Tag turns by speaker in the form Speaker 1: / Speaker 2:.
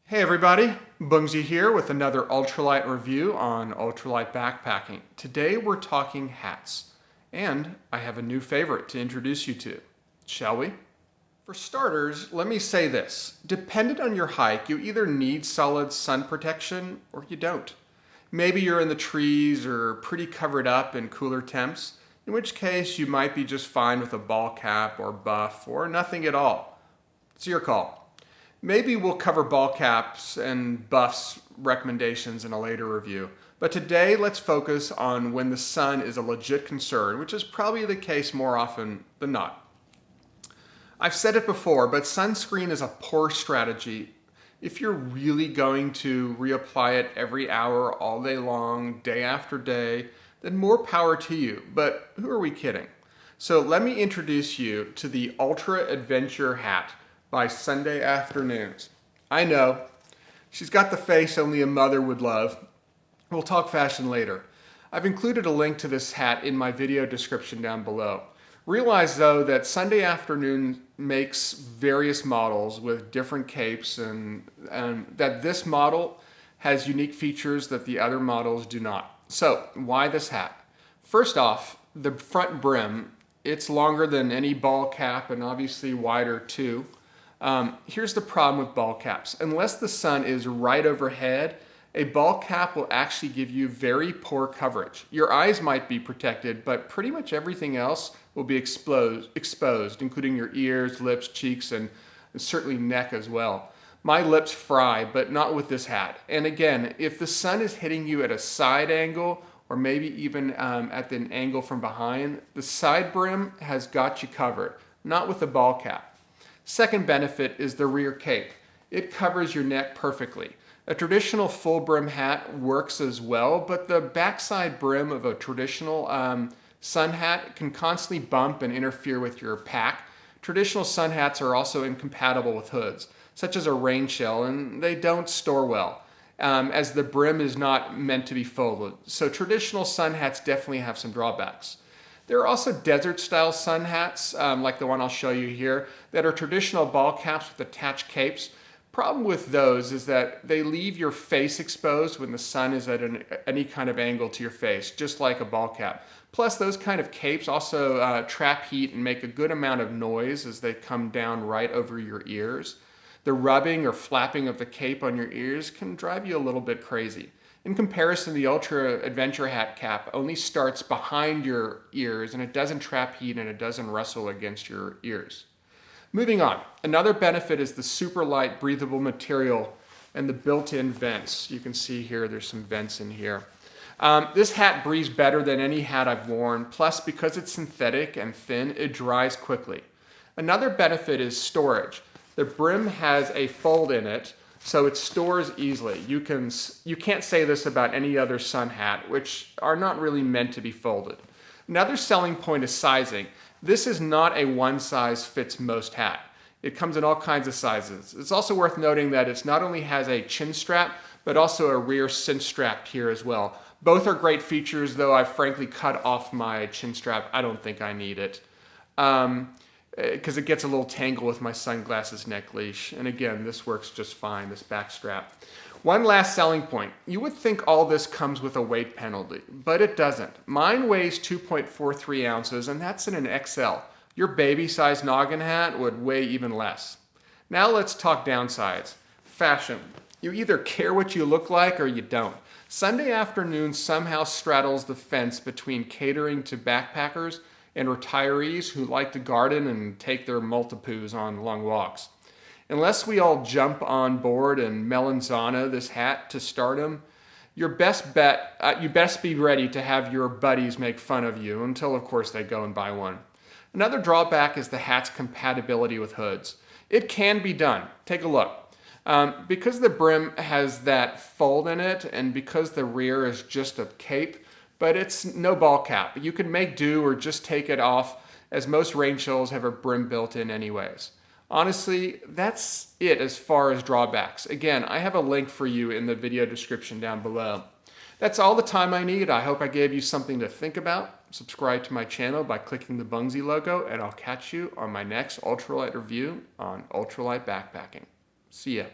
Speaker 1: Hey everybody, Bungzy here with another ultralight review on ultralight backpacking. Today we're talking hats, and I have a new favorite to introduce you to. Shall we? For starters, let me say this. Dependent on your hike, you either need solid sun protection or you don't. Maybe you're in the trees or pretty covered up in cooler temps, in which case you might be just fine with a ball cap or buff or nothing at all. It's your call. Maybe we'll cover ball caps and buffs recommendations in a later review. But today, let's focus on when the sun is a legit concern, which is probably the case more often than not. I've said it before, but sunscreen is a poor strategy. If you're really going to reapply it every hour, all day long, day after day, then more power to you. But who are we kidding? So let me introduce you to the Ultra Adventure hat by Sunday Afternoons. I know, she's got the face only a mother would love. We'll talk fashion later. I've included a link to this hat in my video description down below. Realize though that Sunday Afternoon makes various models with different capes and that this model has unique features that the other models do not. So why this hat? First off, the front brim, it's longer than any ball cap and obviously wider too. Here's the problem with ball caps. Unless the sun is right overhead, a ball cap will actually give you very poor coverage. Your eyes might be protected, but pretty much everything else will be exposed, including your ears, lips, cheeks, and certainly neck as well. My lips fry, but not with this hat. And again, if the sun is hitting you at a side angle, or maybe even at an angle from behind, the side brim has got you covered, not with the ball cap. Second benefit is the rear cape. It covers your neck perfectly. A traditional full brim hat works as well, but the backside brim of a traditional sun hat can constantly bump and interfere with your pack. Traditional sun hats are also incompatible with hoods, such as a rain shell, and they don't store well, as the brim is not meant to be folded. So traditional sun hats definitely have some drawbacks. There are also desert-style sun hats, like the one I'll show you here, that are traditional ball caps with attached capes. Problem with those is that they leave your face exposed when the sun is at any kind of angle to your face, just like a ball cap. Plus, those kind of capes also trap heat and make a good amount of noise as they come down right over your ears. The rubbing or flapping of the cape on your ears can drive you a little bit crazy. In comparison, the Ultra Adventure hat cap only starts behind your ears and it doesn't trap heat and it doesn't rustle against your ears. Moving on, another benefit is the super light breathable material and the built-in vents. You can see here there's some vents in here. This hat breathes better than any hat I've worn, plus because it's synthetic and thin, it dries quickly. Another benefit is storage. The brim has a fold in it, so it stores easily. You can't say this about any other sun hat, which are not really meant to be folded. Another selling point is sizing. This is not a one-size-fits-most hat. It comes in all kinds of sizes. It's also worth noting that it not only has a chin strap, but also a rear cinch strap here as well. Both are great features, though I've frankly cut off my chin strap. I don't think I need it. Because it gets a little tangled with my sunglasses neck leash. And again, this works just fine, this back strap. One last selling point. You would think all this comes with a weight penalty, but it doesn't. Mine weighs 2.43 ounces, and that's in an XL. Your baby-sized noggin hat would weigh even less. Now let's talk downsides. Fashion. You either care what you look like or you don't. Sunday Afternoon somehow straddles the fence between catering to backpackers and retirees who like to garden and take their multipoos on long walks. Unless we all jump on board and melanzana this hat to stardom, you best be ready to have your buddies make fun of you until, of course, they go and buy one. Another drawback is the hat's compatibility with hoods. It can be done. Take a look. Because the brim has that fold in it and because the rear is just a cape, but it's no ball cap. You can make do or just take it off, as most rain shells have a brim built in anyways. Honestly, that's it as far as drawbacks. Again, I have a link for you in the video description down below. That's all the time I need. I hope I gave you something to think about. Subscribe to my channel by clicking the Bungzy logo, and I'll catch you on my next ultralight review on ultralight backpacking. See ya.